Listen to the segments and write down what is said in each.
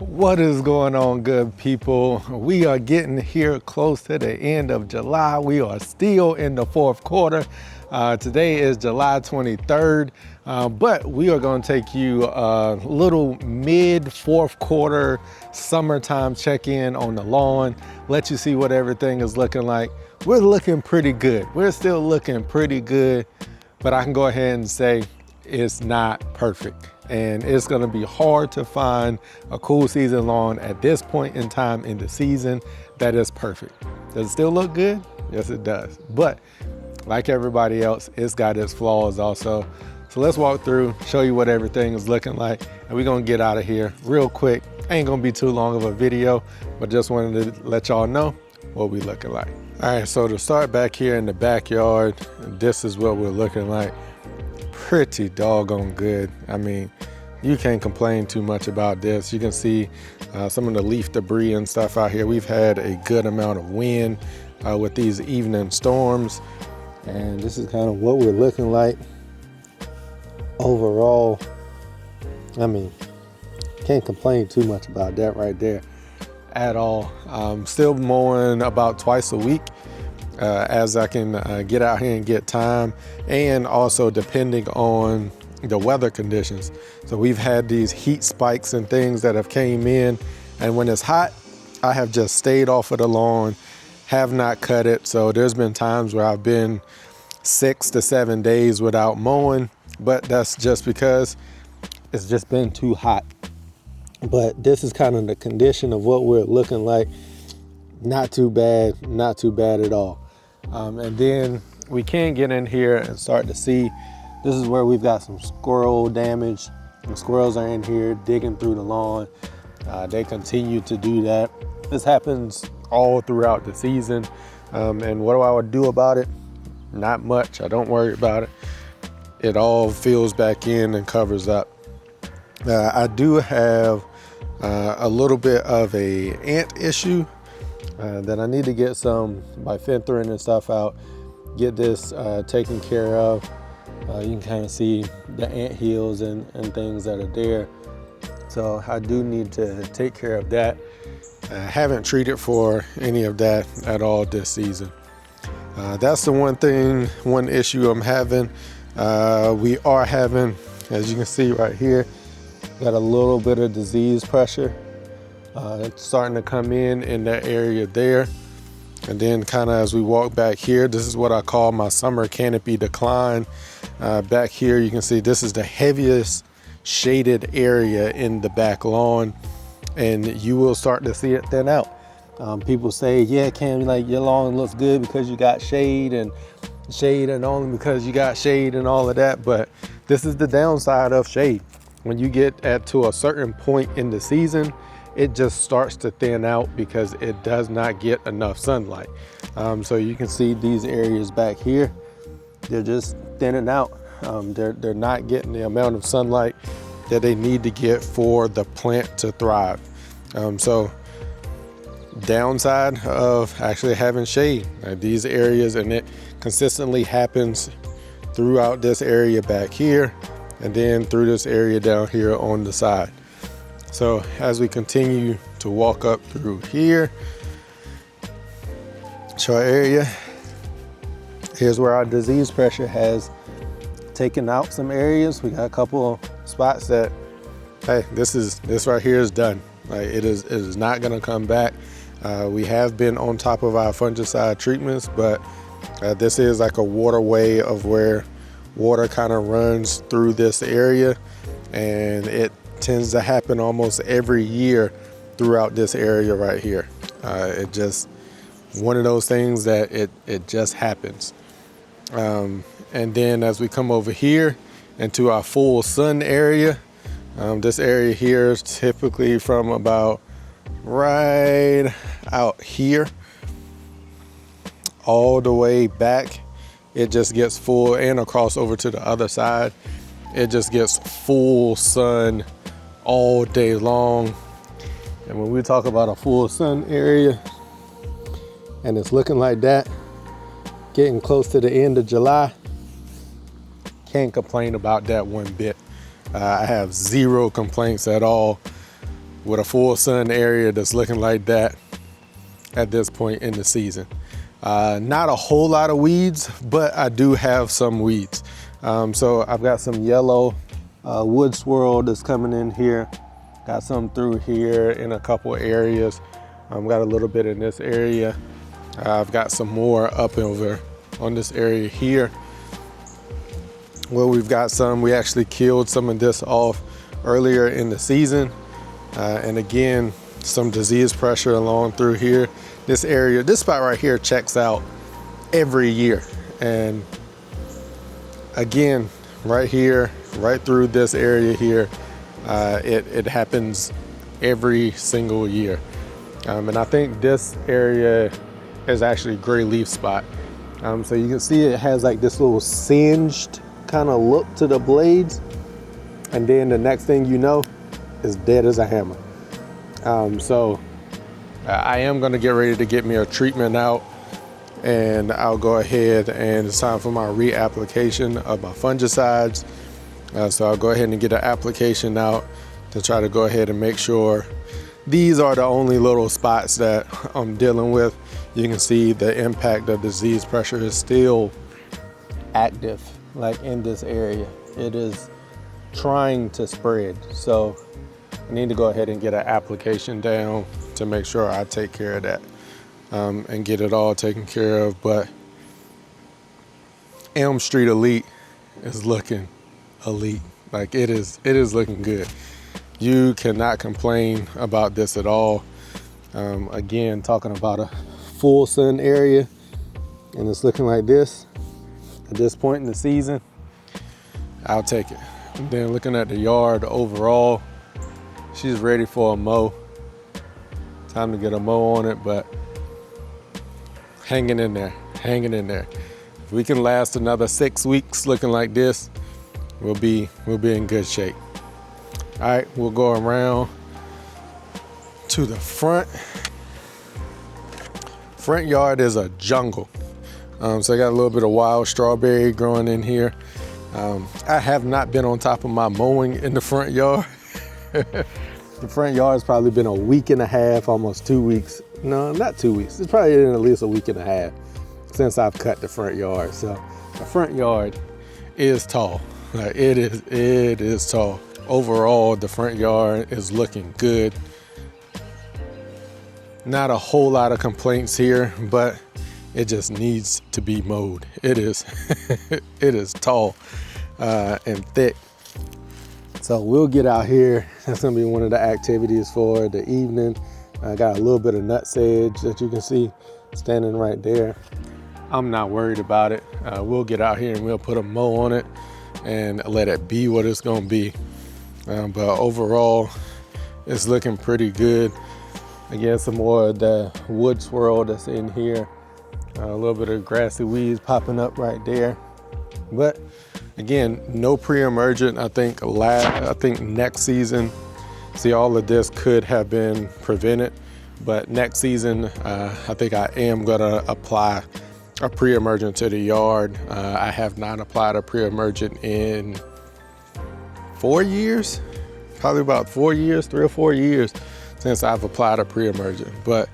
What is going on, good people? We are getting here close to the end of July. We are still in the fourth quarter. Today is July 23rd, but we are going to take you a little mid fourth quarter summertime check-in on the lawn, let you see what everything is looking like. We're looking pretty good. We're still looking pretty good, but I can go ahead and say it's not perfect. And it's gonna be hard to find a cool season lawn at this point in time in the season that is perfect. Does it still look good? Yes, it does. But like everybody else, it's got its flaws also. So let's walk through, show you what everything is looking like, and we're gonna get out of here real quick. Ain't gonna be too long of a video, but just wanted to let y'all know what we looking like. All right, so to start back here in the backyard, this is what we're looking like. Pretty doggone good. I mean, you can't complain too much about this. You can see some of the leaf debris and stuff out here. We've had a good amount of wind with these evening storms, and this is kind of what we're looking like overall. I mean, can't complain too much about that right there at all. Still mowing about twice a week. As I can get out here and get time, and also depending on the weather conditions. So we've had these heat spikes and things that have came in, and when it's hot, I have just stayed off of the lawn, have not cut it. So there's been times where I've been 6 to 7 days without mowing, but that's just because it's just been too hot. But this is kind of the condition of what we're looking like. Not too bad, not too bad at all. And then we can get in here and start to see, this is where we've got some squirrel damage. The squirrels are in here digging through the lawn. They continue to do that. This happens all throughout the season. And what do I would do about it? Not much. I don't worry about it. It all fills back in and covers up. I do have a little bit of a ant issue. That I need to get some bifenthrin and stuff out, get this taken care of. You can kind of see the ant hills and things that are there. So I do need to take care of that. I haven't treated for any of that at all this season. That's the one issue I'm having. We are having, as you can see right here, got a little bit of disease pressure. It's starting to come in that area there. And then kind of as we walk back here, this is what I call my summer canopy decline. Back here, you can see this is the heaviest shaded area in the back lawn, and you will start to see it thin out. People say, yeah, Cam, like your lawn looks good because you got shade and only because you got shade and all of that. But this is the downside of shade. When you get to a certain point in the season, it just starts to thin out because it does not get enough sunlight. So you can see these areas back here, they're just thinning out. They're not getting the amount of sunlight that they need to get for the plant to thrive. So downside of actually having shade, these areas, and it consistently happens throughout this area back here, and then through this area down here on the side. So as we continue to walk up through here, show our area, here's where our disease pressure has taken out some areas. We got a couple of spots that, hey, this right here is done. Like it is not gonna come back. We have been on top of our fungicide treatments, but this is like a waterway of where water kind of runs through this area, and it tends to happen almost every year throughout this area right here. It just one of those things that it just happens. And then as we come over here into our full sun area, this area here is typically from about right out here all the way back. It just gets full, and across over to the other side, it just gets full sun all day long. And when we talk about a full sun area and it's looking like that, getting close to the end of July, can't complain about that one bit. I have zero complaints at all. with a full sun area that's looking like that at this point in the season. Not a whole lot of weeds, but I do have some weeds. So I've got some yellow wood swirl that's coming in here. Got some through here in a couple areas. Got a little bit in this area. I've got some more up over on this area here. Well, we've got some, we actually killed some of this off earlier in the season. And again, some disease pressure along through here. This area, this spot right here checks out every year. And again, right here, right through this area here, it happens every single year. And I think this area is actually gray leaf spot. So you can see it has like this little singed kind of look to the blades. And then the next thing you know, it's dead as a hammer. I am gonna get ready to get me a treatment out, and I'll go ahead and it's time for my reapplication of my fungicides. So I'll go ahead and get an application out to try to go ahead and make sure these are the only little spots that I'm dealing with. You can see the impact of disease pressure is still active, like in this area. It is trying to spread. So I need to go ahead and get an application down to make sure I take care of that and get it all taken care of. But Elm Street Elite is looking elite. Like it is looking good. You cannot complain about this at all. Again, talking about a full sun area, and it's looking like this at this point in the season, I'll take it. And then looking at the yard overall, she's ready for a mow. Time to get a mow on it, but hanging in there. If we can last another 6 weeks looking like this, we'll be in good shape. All right, we'll go around to the front. Front yard is a jungle. So I got a little bit of wild strawberry growing in here. I have not been on top of my mowing in the front yard. The front yard's probably been a week and a half, almost 2 weeks. No, not 2 weeks. It's probably been at least a week and a half since I've cut the front yard. So the front yard is tall. Like it is tall. Overall, the front yard is looking good. Not a whole lot of complaints here, but it just needs to be mowed. It is, it is tall and thick. So we'll get out here. That's gonna be one of the activities for the evening. I got a little bit of nut sedge that you can see standing right there. I'm not worried about it. We'll get out here and we'll put a mow on it and let it be what it's gonna be. But overall, it's looking pretty good. Again, some more of the wood swirl that's in here. A little bit of grassy weeds popping up right there. But again, no pre-emergent. I think next season, see, all of this could have been prevented. But next season, I think I am gonna apply a pre-emergent to the yard. I have not applied a pre-emergent in 4 years, probably about 4 years, 3 or 4 years since I've applied a pre-emergent. But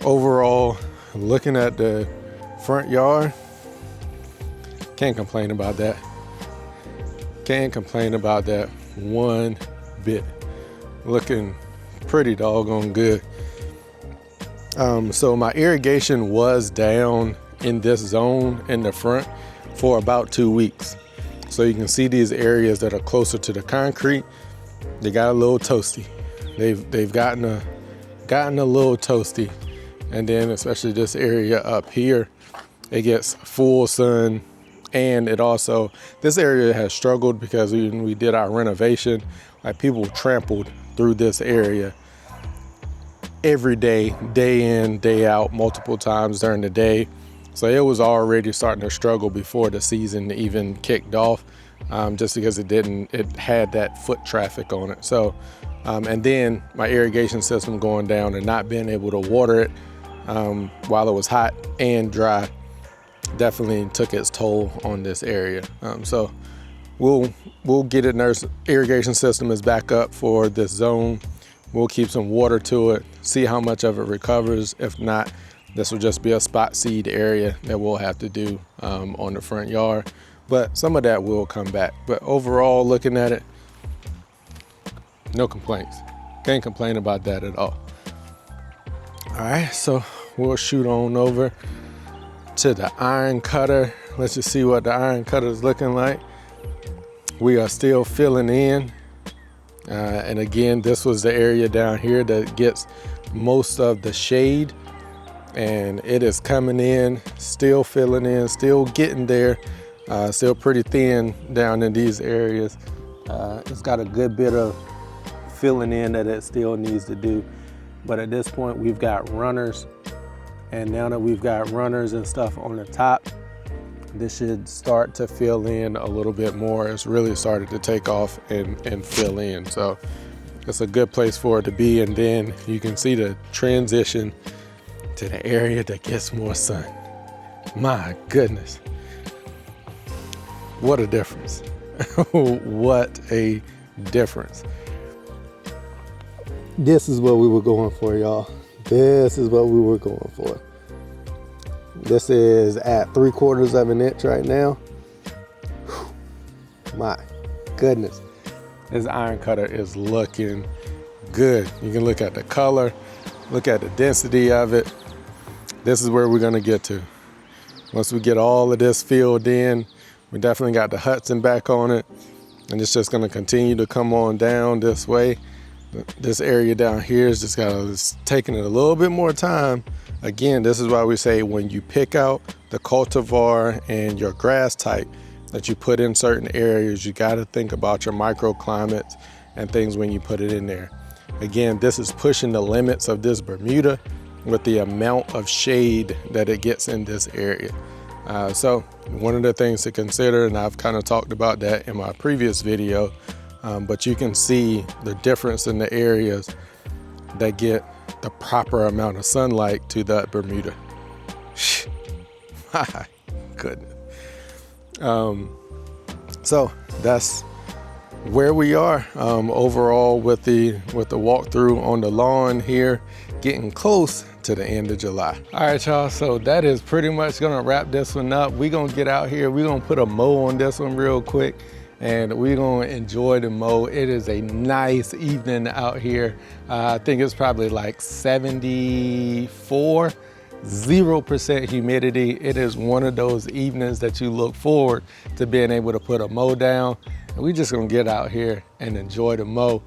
overall, looking at the front yard, can't complain about that. Can't complain about that one bit. Looking pretty doggone good. So my irrigation was down in this zone in the front for about 2 weeks. So you can see these areas that are closer to the concrete, they got a little toasty. They've gotten a little toasty. And then especially this area up here, it gets full sun. And it also, this area has struggled because when we did our renovation, like people trampled through this area every day, day in, day out, multiple times during the day. So it was already starting to struggle before the season even kicked off, just because it had that foot traffic on it. So, and then my irrigation system going down and not being able to water it while it was hot and dry definitely took its toll on this area. So we'll get it. Irrigation system is back up for this zone. We'll keep some water to it, see how much of it recovers. If not, this will just be a spot seed area that we'll have to do on the front yard. But some of that will come back. But overall, looking at it, no complaints. Can't complain about that at all. All right, so we'll shoot on over to the iron cutter. Let's just see what the iron cutter is looking like. We are still filling in. And again, this was the area down here that gets most of the shade. And it is coming in, still filling in, still getting there. Still pretty thin down in these areas. It's got a good bit of filling in that it still needs to do. But at this point, we've got runners. And now that we've got runners and stuff on the top, this should start to fill in a little bit more. It's really started to take off and fill in. So it's a good place for it to be. And then you can see the transition to the area that gets more sun. My goodness. What a difference. What a difference. This is what we were going for, y'all. This is what we were going for. This is at 3/4 of an inch right now. Whew. My goodness. This iron cutter is looking good. You can look at the color, look at the density of it. This is where we're gonna get to. Once we get all of this filled in, we definitely got the Hudson back on it, and it's just gonna continue to come on down this way. This area down here is just it's taking it a little bit more time. Again, this is why we say when you pick out the cultivar and your grass type that you put in certain areas, you gotta think about your microclimates and things when you put it in there. Again, this is pushing the limits of this Bermuda with the amount of shade that it gets in this area. So one of the things to consider, and I've kind of talked about that in my previous video, but you can see the difference in the areas that get the proper amount of sunlight to that Bermuda. My goodness. So that's where we are overall with the walkthrough on the lawn here, getting close to the end of July. All right, y'all, so that is pretty much gonna wrap this one up. We're gonna get out here, we're gonna put a mow on this one real quick, and we're gonna enjoy the mow. It is a nice evening out here. I think it's probably like 74, 0% humidity. It is one of those evenings that you look forward to being able to put a mow down. And we're just gonna get out here and enjoy the mow.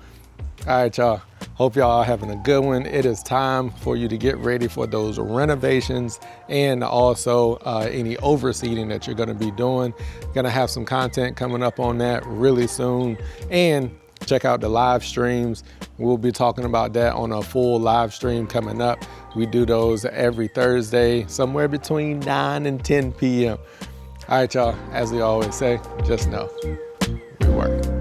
All right, y'all. Hope y'all are having a good one. It is time for you to get ready for those renovations and also any overseeding that you're gonna be doing. Gonna have some content coming up on that really soon. And check out the live streams. We'll be talking about that on a full live stream coming up. We do those every Thursday, somewhere between 9 and 10 p.m. All right, y'all, as we always say, just know we work.